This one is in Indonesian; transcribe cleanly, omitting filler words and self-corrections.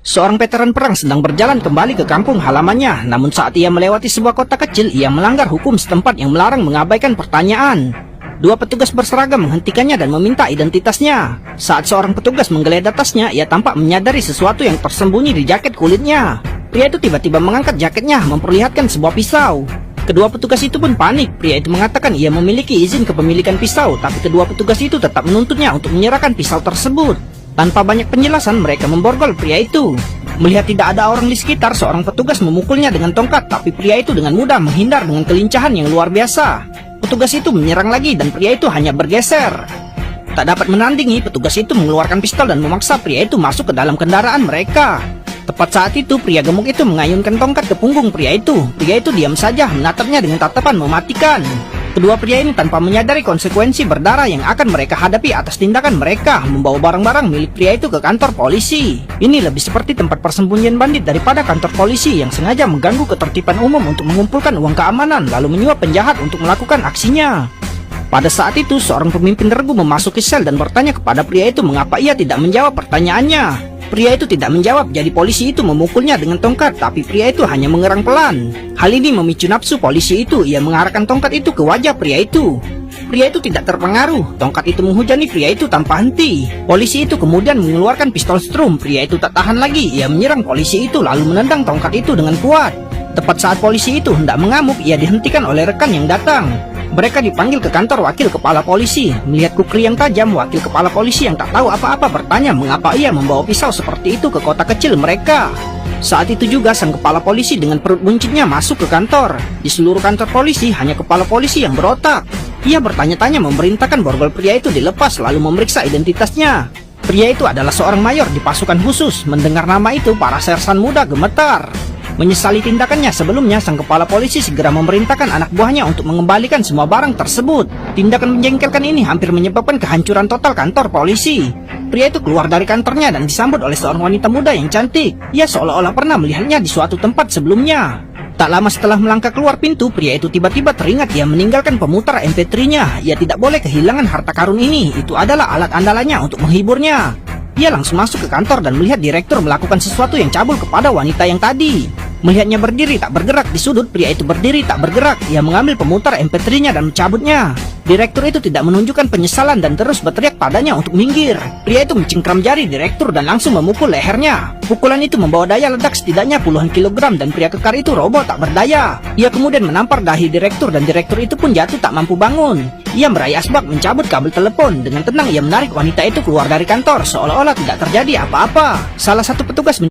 Seorang veteran perang sedang berjalan kembali ke kampung halamannya, namun saat ia melewati sebuah kota kecil, ia melanggar hukum setempat yang melarang mengabaikan pertanyaan. Dua petugas berseragam menghentikannya dan meminta identitasnya. Saat seorang petugas menggeledah tasnya, ia tampak menyadari sesuatu yang tersembunyi di jaket kulitnya. Pria itu tiba-tiba mengangkat jaketnya, memperlihatkan sebuah pisau. Kedua petugas itu pun panik. Pria itu mengatakan ia memiliki izin kepemilikan pisau, tapi kedua petugas itu tetap menuntutnya untuk menyerahkan pisau tersebut. Tanpa banyak penjelasan, mereka memborgol pria itu. Melihat tidak ada orang di sekitar, seorang petugas memukulnya dengan tongkat, tapi pria itu dengan mudah menghindar dengan kelincahan yang luar biasa. Petugas itu menyerang lagi dan pria itu hanya bergeser. Tak dapat menandingi, petugas itu mengeluarkan pistol dan memaksa pria itu masuk ke dalam kendaraan mereka. Tepat saat itu, pria gemuk itu mengayunkan tongkat ke punggung pria itu. Pria itu diam saja, menatapnya dengan tatapan mematikan. Kedua pria ini tanpa menyadari konsekuensi berdarah yang akan mereka hadapi atas tindakan mereka, membawa barang-barang milik pria itu ke kantor polisi. Ini lebih seperti tempat persembunyian bandit daripada kantor polisi yang sengaja mengganggu ketertiban umum untuk mengumpulkan uang keamanan lalu menyuap penjahat untuk melakukan aksinya. Pada saat itu, seorang pemimpin regu memasuki sel dan bertanya kepada pria itu mengapa ia tidak menjawab pertanyaannya. Pria itu tidak menjawab, jadi polisi itu memukulnya dengan tongkat, tapi pria itu hanya mengerang pelan. Hal ini memicu nafsu polisi itu, ia mengarahkan tongkat itu ke wajah pria itu. Pria itu tidak terpengaruh, tongkat itu menghujani pria itu tanpa henti. Polisi itu kemudian mengeluarkan pistol strum, pria itu tak tahan lagi, ia menyerang polisi itu lalu menendang tongkat itu dengan kuat. Tepat saat polisi itu hendak mengamuk, ia dihentikan oleh rekan yang datang. Mereka dipanggil ke kantor wakil kepala polisi. Melihat kukri yang tajam, wakil kepala polisi yang tak tahu apa-apa bertanya mengapa ia membawa pisau seperti itu ke kota kecil mereka. Saat itu juga sang kepala polisi dengan perut buncitnya masuk ke kantor. Di seluruh kantor polisi hanya kepala polisi yang berotak. Ia bertanya-tanya memerintahkan borgol pria itu dilepas lalu memeriksa identitasnya. Pria itu adalah seorang mayor di pasukan khusus. Mendengar nama itu, para sersan muda gemetar. Menyesali tindakannya sebelumnya, sang kepala polisi segera memerintahkan anak buahnya untuk mengembalikan semua barang tersebut. Tindakan menjengkelkan ini hampir menyebabkan kehancuran total kantor polisi. Pria itu keluar dari kantornya dan disambut oleh seorang wanita muda yang cantik. Ia seolah-olah pernah melihatnya di suatu tempat sebelumnya. Tak lama setelah melangkah keluar pintu, pria itu tiba-tiba teringat ia meninggalkan pemutar MP3-nya. Ia tidak boleh kehilangan harta karun ini. Itu adalah alat andalannya untuk menghiburnya. Ia langsung masuk ke kantor dan melihat direktur melakukan sesuatu yang cabul kepada wanita yang tadi. Melihatnya berdiri tak bergerak di sudut, pria itu berdiri tak bergerak. Ia mengambil pemutar MP3-nya dan mencabutnya. Direktur itu tidak menunjukkan penyesalan dan terus berteriak padanya untuk minggir. Pria itu mencengkram jari direktur dan langsung memukul lehernya. Pukulan itu membawa daya ledak setidaknya puluhan kilogram dan pria kekar itu roboh tak berdaya. Ia kemudian menampar dahi direktur dan direktur itu pun jatuh tak mampu bangun. Ia meraih asbak mencabut kabel telepon. Dengan tenang ia menarik wanita itu keluar dari kantor seolah-olah tidak terjadi apa-apa. Salah satu petugas